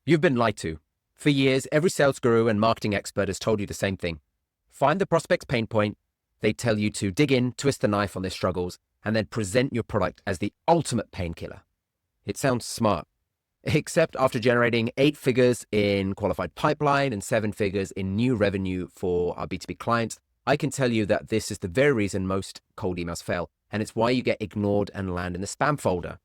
You've been lied to. For years, every sales guru and marketing expert has told you the same thing. Find the prospect's pain point. They tell you to dig in, twist the knife on their struggles, and then present your product as the ultimate painkiller. It sounds smart, except after generating 8 figures in qualified pipeline and 7 figures in new revenue for our B2B clients, I can tell you that this is the very reason most cold emails fail, and it's why you get ignored and land in the spam folder.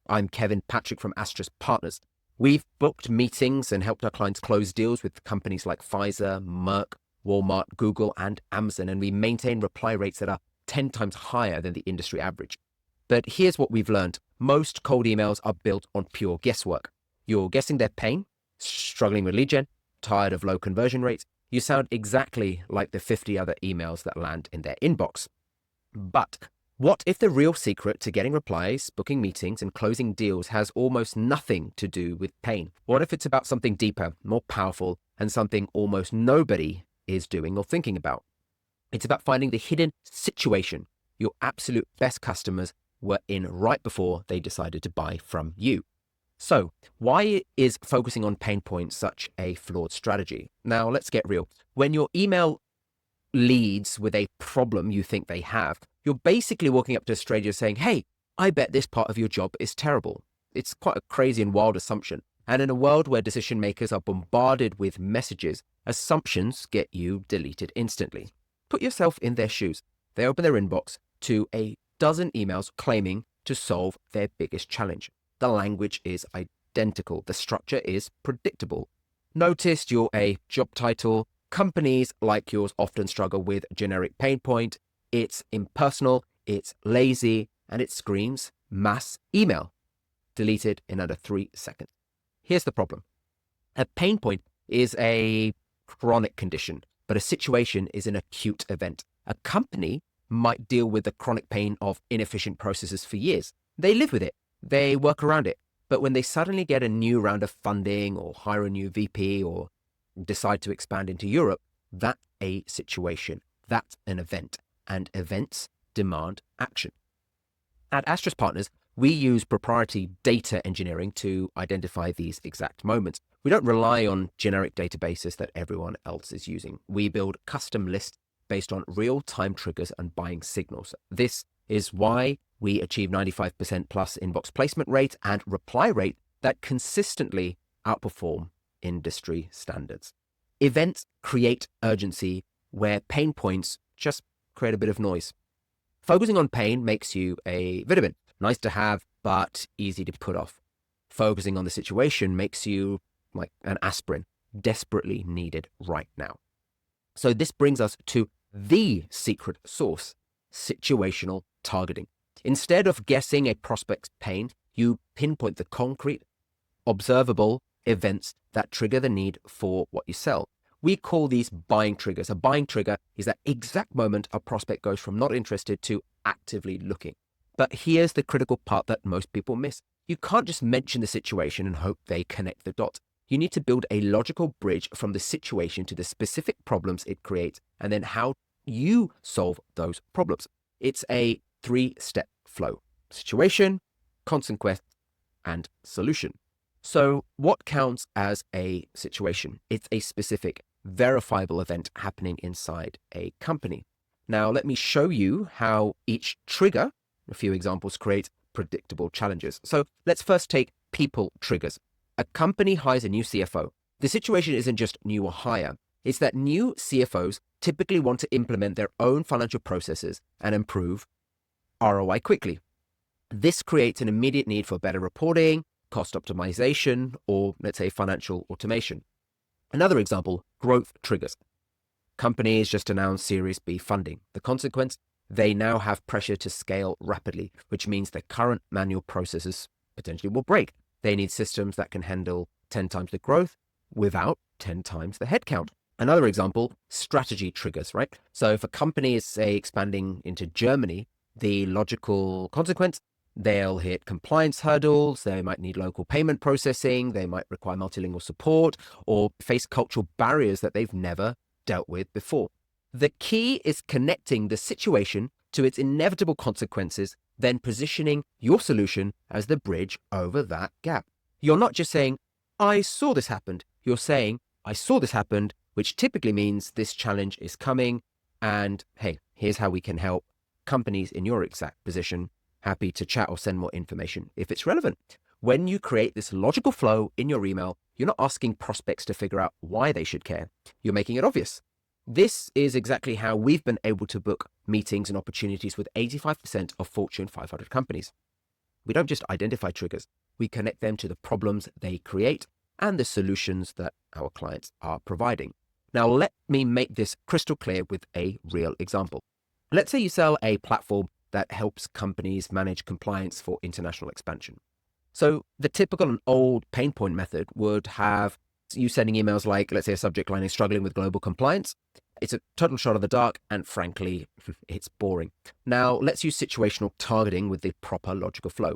I'm Kevin Patrick from Astros Partners. We've booked meetings and helped our clients close deals with companies like Pfizer, Merck, Walmart, Google, and Amazon, and we maintain reply rates that are 10 times higher than the industry average. But here's what we've learned. Most cold emails are built on pure guesswork. You're guessing their pain, struggling with lead gen, tired of low conversion rates. You sound exactly like the 50 other emails that land in their inbox. But what if the real secret to getting replies, booking meetings, and closing deals has almost nothing to do with pain? What if it's about something deeper, more powerful, and something almost nobody is doing or thinking about? It's about finding the hidden situation your absolute best customers were in right before they decided to buy from you. So, why is focusing on pain points such a flawed strategy? Now, let's get real. When your email leads with a problem you think they have, you're basically walking up to a stranger saying, "Hey, I bet this part of your job is terrible." It's quite a crazy and wild assumption. And in a world where decision makers are bombarded with messages, assumptions get you deleted instantly. Put yourself in their shoes. They open their inbox to a dozen emails claiming to solve their biggest challenge. The language is identical. The structure is predictable. Notice you're a job title. Companies like yours often struggle with generic pain point. It's impersonal, it's lazy, and it screams mass email. Deleted in under 3 seconds. Here's the problem. A pain point is a chronic condition, but a situation is an acute event. A company might deal with the chronic pain of inefficient processes for years. They live with it. They work around it. But when they suddenly get a new round of funding or hire a new VP or decide to expand into Europe, that's a situation. That's an event. And events demand action. At Astros Partners, we use proprietary data engineering to identify these exact moments. We don't rely on generic databases that everyone else is using. We build custom lists based on real-time triggers and buying signals. This is why we achieve 95% plus inbox placement rate and reply rate that consistently outperform industry standards. Events create urgency where pain points just create a bit of noise. Focusing on pain makes you a vitamin, nice to have, but easy to put off. Focusing on the situation makes you like an aspirin, desperately needed right now. So this brings us to the secret sauce, situational targeting. Instead of guessing a prospect's pain, you pinpoint the concrete, observable events that trigger the need for what you sell. We call these buying triggers. A buying trigger is that exact moment a prospect goes from not interested to actively looking. But here's the critical part that most people miss. You can't just mention the situation and hope they connect the dots. You need to build a logical bridge from the situation to the specific problems it creates, and then how you solve those problems. It's a 3-step flow: situation, consequence, and solution. So what counts as a situation? It's a specific, verifiable event happening inside a company. Now, let me show you how each trigger, a few examples, create predictable challenges. So let's first take people triggers. A company hires a new CFO. The situation isn't just new or hire. It's that new CFOs typically want to implement their own financial processes and improve ROI quickly. This creates an immediate need for better reporting, cost optimization, or let's say financial automation. Another example, growth triggers. Companies just announced Series B funding. The consequence, they now have pressure to scale rapidly, which means their current manual processes potentially will break. They need systems that can handle 10 times the growth without 10 times the headcount. Another example, strategy triggers, right? So if a company is, say, expanding into Germany, the logical consequence, they'll hit compliance hurdles, they might need local payment processing, they might require multilingual support, or face cultural barriers that they've never dealt with before. The key is connecting the situation to its inevitable consequences, then positioning your solution as the bridge over that gap. You're not just saying, I saw this happened. You're saying, I saw this happened, which typically means this challenge is coming. And hey, here's how we can help companies in your exact position. Happy to chat or send more information if it's relevant. When you create this logical flow in your email, you're not asking prospects to figure out why they should care. You're making it obvious. This is exactly how we've been able to book meetings and opportunities with 85% of Fortune 500 companies. We don't just identify triggers, we connect them to the problems they create and the solutions that our clients are providing. Now, let me make this crystal clear with a real example. Let's say you sell a platform that helps companies manage compliance for international expansion. So the typical and old pain point method would have you sending emails like, let's say a subject line is struggling with global compliance. It's a total shot of the dark, and frankly, it's boring. Now, let's use situational targeting with the proper logical flow.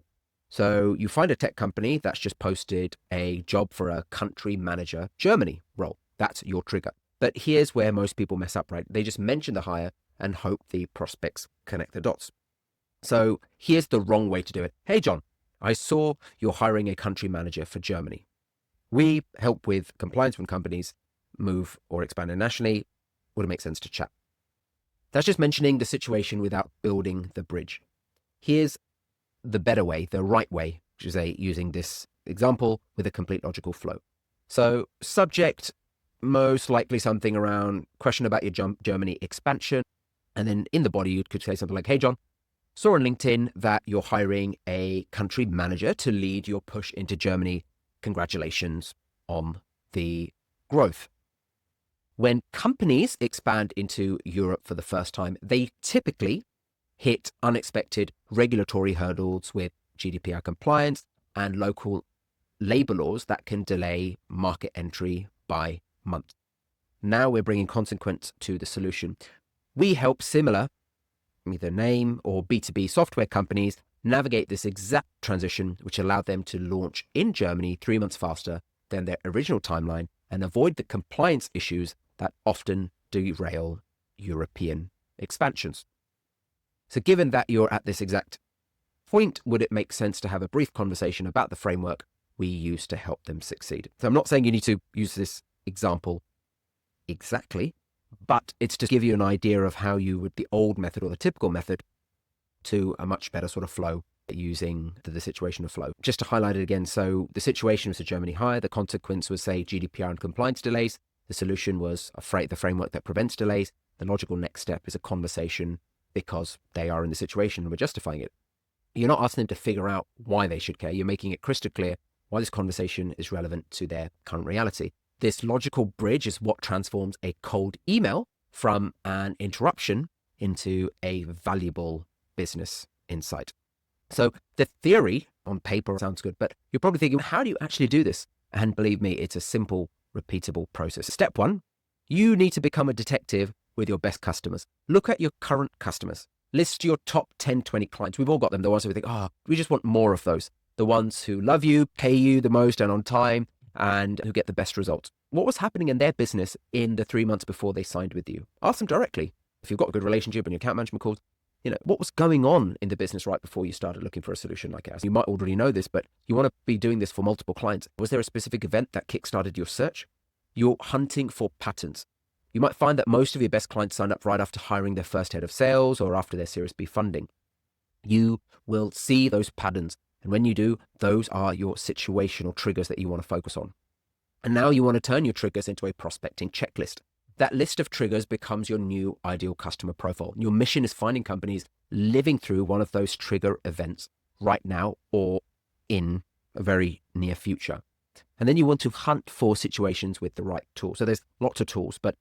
So you find a tech company that's just posted a job for a country manager Germany role. That's your trigger. But here's where most people mess up, right? They just mention the hire and hope the prospects connect the dots. So here's the wrong way to do it. Hey, John, I saw you're hiring a country manager for Germany. We help with compliance when companies move or expand internationally. Would it make sense to chat? That's just mentioning the situation without building the bridge. Here's the better way, the right way, which is using this example with a complete logical flow. So subject, most likely something around question about your Germany expansion. And then in the body, you could say something like, hey, John, saw on LinkedIn that you're hiring a country manager to lead your push into Germany. Congratulations on the growth. When companies expand into Europe for the first time, they typically hit unexpected regulatory hurdles with GDPR compliance and local labor laws that can delay market entry by months. Now we're bringing consequence to the solution. We help similar, either name or B2B software companies navigate this exact transition, which allowed them to launch in Germany 3 months faster than their original timeline and avoid the compliance issues that often derail European expansions. So given that you're at this exact point, would it make sense to have a brief conversation about the framework we use to help them succeed? So I'm not saying you need to use this example exactly, but it's to give you an idea of how you would the old method or the typical method to a much better sort of flow using the situation of flow. Just to highlight it again, so the situation was a Germany hire, the consequence was, say, GDPR and compliance delays. The solution was the framework that prevents delays. The logical next step is a conversation because they are in the situation and we're justifying it. You're not asking them to figure out why they should care. You're making it crystal clear why this conversation is relevant to their current reality. This logical bridge is what transforms a cold email from an interruption into a valuable business insight. So the theory on paper sounds good, but you're probably thinking, how do you actually do this? And believe me, it's a simple, repeatable process. Step one, you need to become a detective with your best customers. Look at your current customers. List your top 10, 20 clients. We've all got them. The ones who we think, we just want more of those. The ones who love you, pay you the most and on time, and who get the best results. What was happening in their business in the 3 months before they signed with you? Ask them directly. If you've got a good relationship and your account management calls, what was going on in the business right before you started looking for a solution like ours? You might already know this, but you want to be doing this for multiple clients. Was there a specific event that kickstarted your search? You're hunting for patterns. You might find that most of your best clients signed up right after hiring their first head of sales or after their Series B funding. You will see those patterns. And when you do, those are your situational triggers that you want to focus on. And now you want to turn your triggers into a prospecting checklist. That list of triggers becomes your new ideal customer profile. Your mission is finding companies living through one of those trigger events right now or in a very near future. And then you want to hunt for situations with the right tools. So there's lots of tools, but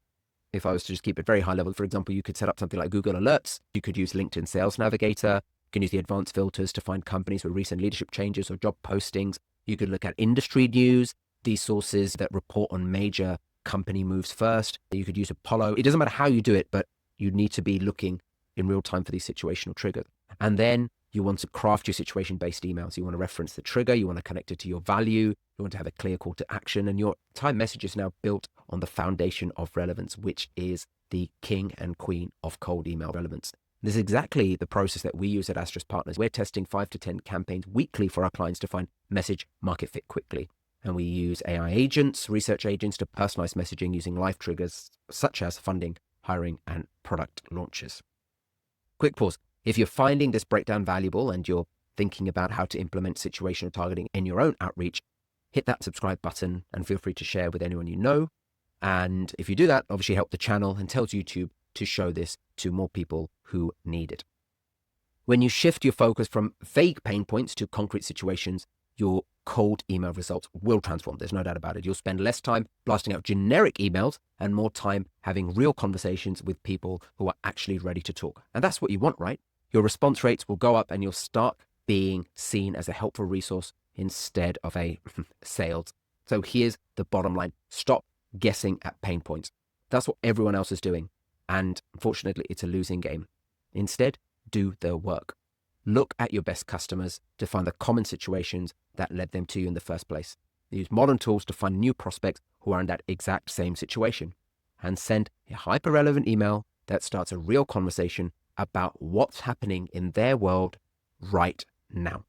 if I was to just keep it very high level, for example, you could set up something like Google Alerts. You could use LinkedIn Sales Navigator. You can use the advanced filters to find companies with recent leadership changes or job postings. You could look at industry news, these sources that report on major company moves first. You could use Apollo. It doesn't matter how you do it, but you need to be looking in real time for these situational triggers. And then you want to craft your situation-based emails. You want to reference the trigger. You want to connect it to your value. You want to have a clear call to action. And your entire message is now built on the foundation of relevance, which is the king and queen of cold email relevance. This is exactly the process that we use at Asterisk Partners. We're testing 5 to 10 campaigns weekly for our clients to find message market fit quickly. And we use AI agents, research agents to personalize messaging using live triggers such as funding, hiring, and product launches. Quick pause. If you're finding this breakdown valuable and you're thinking about how to implement situational targeting in your own outreach, hit that subscribe button and feel free to share with anyone you know. And if you do that, obviously help the channel and tells YouTube to show this to more people who need it. When you shift your focus from vague pain points to concrete situations, your cold email results will transform. There's no doubt about it. You'll spend less time blasting out generic emails and more time having real conversations with people who are actually ready to talk. And that's what you want, right? Your response rates will go up and you'll start being seen as a helpful resource instead of a sales. So here's the bottom line. Stop guessing at pain points. That's what everyone else is doing. And unfortunately, it's a losing game. Instead, do the work. Look at your best customers to find the common situations that led them to you in the first place. Use modern tools to find new prospects who are in that exact same situation. And send a hyper-relevant email that starts a real conversation about what's happening in their world right now.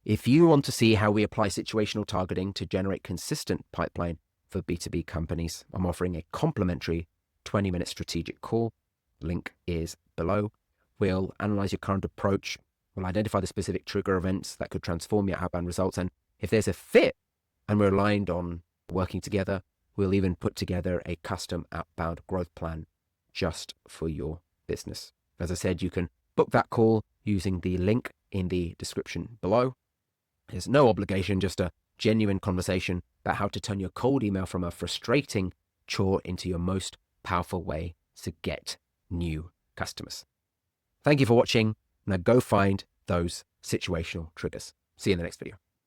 If you want to see how we apply situational targeting to generate consistent pipeline for B2B companies, I'm offering a complimentary 20-minute strategic call. Link is below. We'll analyze your current approach. We'll identify the specific trigger events that could transform your outbound results. And if there's a fit and we're aligned on working together, we'll even put together a custom outbound growth plan just for your business. As I said, you can book that call using the link in the description below. There's no obligation, just a genuine conversation about how to turn your cold email from a frustrating chore into your most powerful way to get new customers. Thank you for watching. Now go find those situational triggers. See you in the next video.